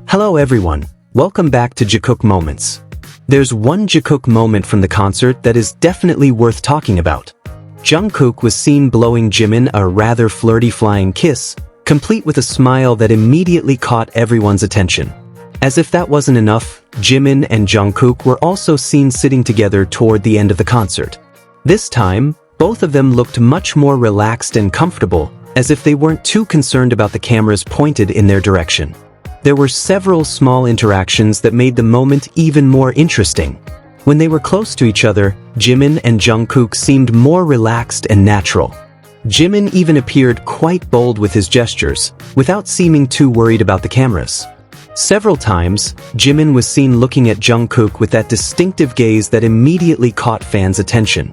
Hello everyone, welcome back to Jikook Moments. There's one Jikook moment from the concert that is definitely worth talking about. Jungkook was seen blowing Jimin a rather flirty flying kiss, complete with a smile that immediately caught everyone's attention. As if that wasn't enough, Jimin and Jungkook were also seen sitting together toward the end of the concert. This time, both of them looked much more relaxed and comfortable, as if they weren't too concerned about the cameras pointed in their direction. There were several small interactions that made the moment even more interesting. When they were close to each other, Jimin and Jungkook seemed more relaxed and natural. Jimin even appeared quite bold with his gestures, without seeming too worried about the cameras. Several times, Jimin was seen looking at Jungkook with that distinctive gaze that immediately caught fans' attention.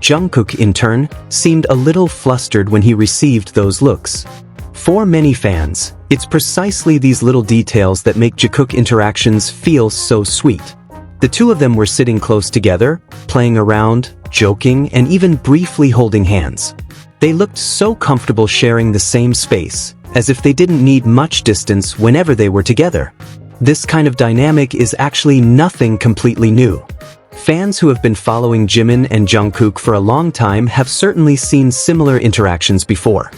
Jungkook, in turn, seemed a little flustered when he received those looks. For many fans, it's precisely these little details that make Jikook interactions feel so sweet. The two of them were sitting close together, playing around, joking, and even briefly holding hands. They looked so comfortable sharing the same space, as if they didn't need much distance whenever they were together. This kind of dynamic is actually nothing completely new. Fans who have been following Jimin and Jungkook for a long time have certainly seen similar interactions before.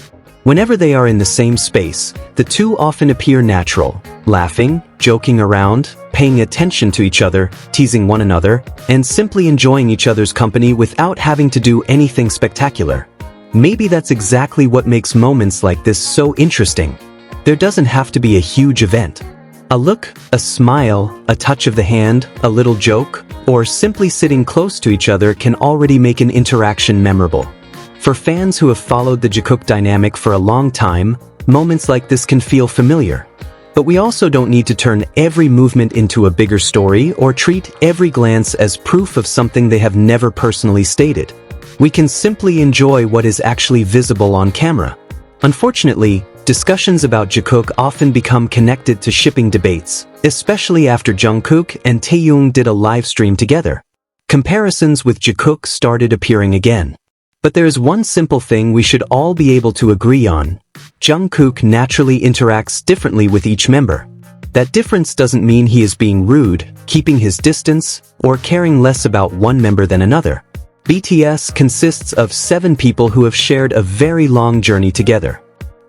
Whenever they are in the same space, the two often appear natural, laughing, joking around, paying attention to each other, teasing one another, and simply enjoying each other's company without having to do anything spectacular. Maybe that's exactly what makes moments like this so interesting. There doesn't have to be a huge event. A look, a smile, a touch of the hand, a little joke, or simply sitting close to each other can already make an interaction memorable. For fans who have followed the Jikook dynamic for a long time, moments like this can feel familiar. But we also don't need to turn every movement into a bigger story or treat every glance as proof of something they have never personally stated. We can simply enjoy what is actually visible on camera. Unfortunately, discussions about Jikook often become connected to shipping debates, especially after Jungkook and Taehyung did a live stream together. Comparisons with Jikook started appearing again. But there's one simple thing we should all be able to agree on. Jungkook naturally interacts differently with each member. That difference doesn't mean he is being rude, keeping his distance, or caring less about one member than another. BTS consists of 7 people who have shared a very long journey together.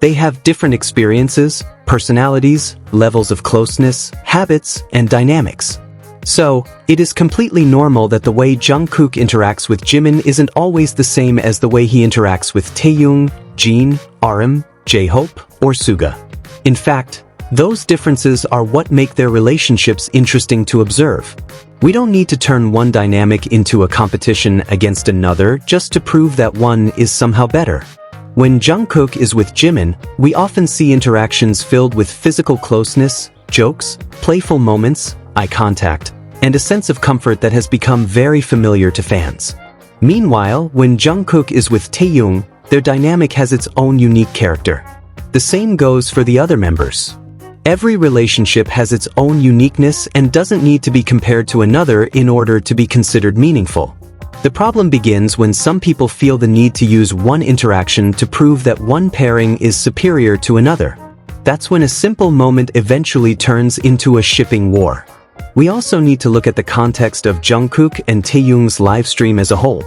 They have different experiences, personalities, levels of closeness, habits, and dynamics. So, it is completely normal that the way Jungkook interacts with Jimin isn't always the same as the way he interacts with Taehyung, Jin, RM, J-Hope, or Suga. In fact, those differences are what make their relationships interesting to observe. We don't need to turn one dynamic into a competition against another just to prove that one is somehow better. When Jungkook is with Jimin, we often see interactions filled with physical closeness, jokes, playful moments, eye contact, and a sense of comfort that has become very familiar to fans. Meanwhile, when Jungkook is with Taehyung, their dynamic has its own unique character. The same goes for the other members. Every relationship has its own uniqueness and doesn't need to be compared to another in order to be considered meaningful. The problem begins when some people feel the need to use one interaction to prove that one pairing is superior to another. That's when a simple moment eventually turns into a shipping war. We also need to look at the context of Jungkook and Taehyung's live stream as a whole.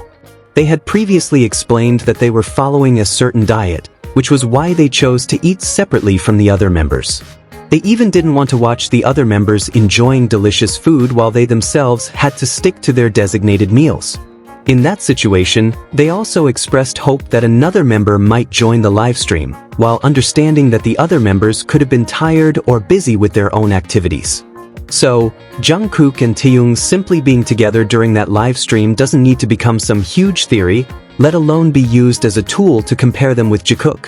They had previously explained that they were following a certain diet, which was why they chose to eat separately from the other members. They even didn't want to watch the other members enjoying delicious food while they themselves had to stick to their designated meals. In that situation, they also expressed hope that another member might join the live stream, while understanding that the other members could have been tired or busy with their own activities. So, Jungkook and Taehyung simply being together during that live stream doesn't need to become some huge theory, let alone be used as a tool to compare them with Jikook.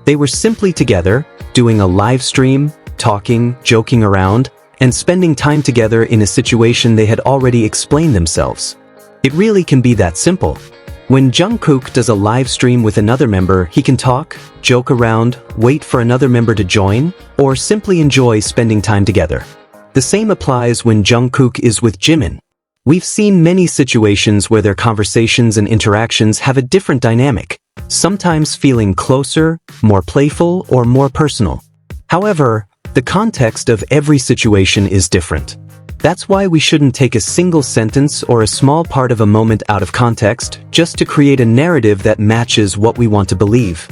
They were simply together, doing a live stream, talking, joking around, and spending time together in a situation they had already explained themselves. It really can be that simple. When Jungkook does a live stream with another member, he can talk, joke around, wait for another member to join, or simply enjoy spending time together. The same applies when Jungkook is with Jimin. We've seen many situations where their conversations and interactions have a different dynamic, sometimes feeling closer, more playful, or more personal. However, The context of every situation is different. That's why we shouldn't take a single sentence or a small part of a moment out of context just to create a narrative that matches what we want to believe.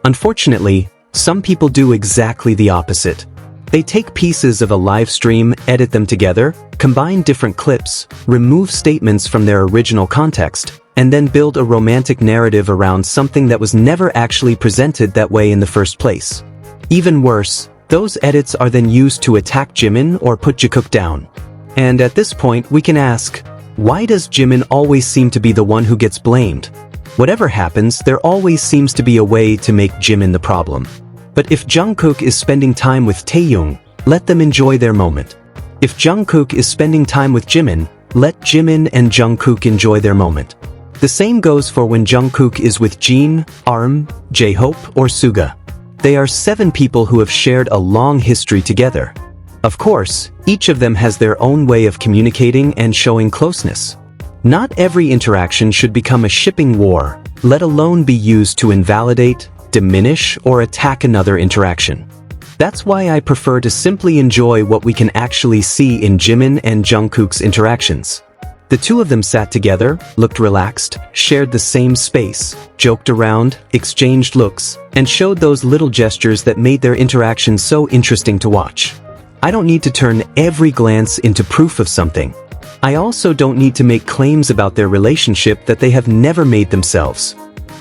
Unfortunately, some people do exactly the opposite. They take pieces of a live stream, edit them together, combine different clips, remove statements from their original context, and then build a romantic narrative around something that was never actually presented that way in the first place. Even worse, those edits are then used to attack Jimin or put Jikook down. And at this point, we can ask, why does Jimin always seem to be the one who gets blamed? Whatever happens, there always seems to be a way to make Jimin the problem. But if Jungkook is spending time with Taehyung, let them enjoy their moment. If Jungkook is spending time with Jimin, let Jimin and Jungkook enjoy their moment. The same goes for when Jungkook is with Jin, Arm, J-Hope, or Suga. They are 7 people who have shared a long history together. Of course, each of them has their own way of communicating and showing closeness. Not every interaction should become a shipping war, let alone be used to invalidate, diminish, or attack another interaction. That's why I prefer to simply enjoy what we can actually see in Jimin and Jungkook's interactions. The two of them sat together, looked relaxed, shared the same space, joked around, exchanged looks, and showed those little gestures that made their interaction so interesting to watch. I don't need to turn every glance into proof of something. I also don't need to make claims about their relationship that they have never made themselves.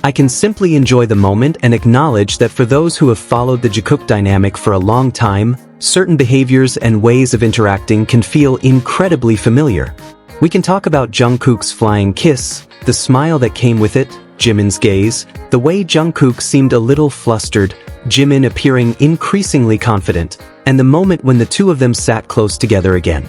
I can simply enjoy the moment and acknowledge that for those who have followed the Jikook dynamic for a long time, certain behaviors and ways of interacting can feel incredibly familiar. We can talk about Jungkook's flying kiss, the smile that came with it, Jimin's gaze, the way Jungkook seemed a little flustered, Jimin appearing increasingly confident, and the moment when the two of them sat close together again.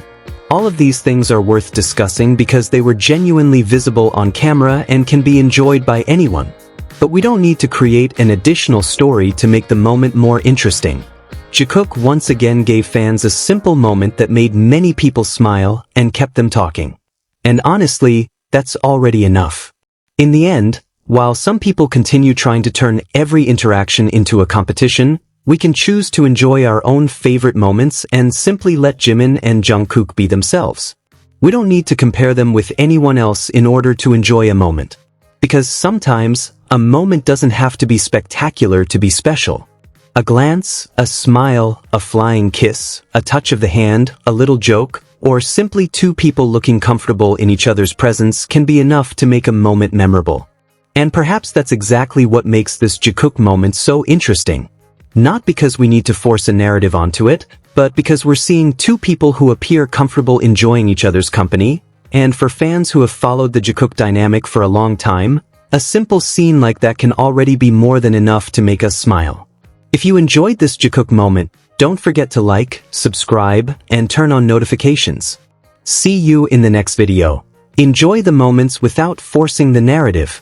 All of these things are worth discussing because they were genuinely visible on camera and can be enjoyed by anyone. But we don't need to create an additional story to make the moment more interesting. Jikook once again gave fans a simple moment that made many people smile and kept them talking. And honestly, that's already enough. In the end, while some people continue trying to turn every interaction into a competition, we can choose to enjoy our own favorite moments and simply let Jimin and Jungkook be themselves. We don't need to compare them with anyone else in order to enjoy a moment. Because sometimes, a moment doesn't have to be spectacular to be special. A glance, a smile, a flying kiss, a touch of the hand, a little joke, or simply two people looking comfortable in each other's presence can be enough to make a moment memorable. And perhaps that's exactly what makes this Jikook moment so interesting. Not because we need to force a narrative onto it, but because we're seeing two people who appear comfortable enjoying each other's company, and for fans who have followed the Jikook dynamic for a long time, a simple scene like that can already be more than enough to make us smile. If you enjoyed this Jikook moment, don't forget to like, subscribe, and turn on notifications. See you in the next video. Enjoy the moments without forcing the narrative.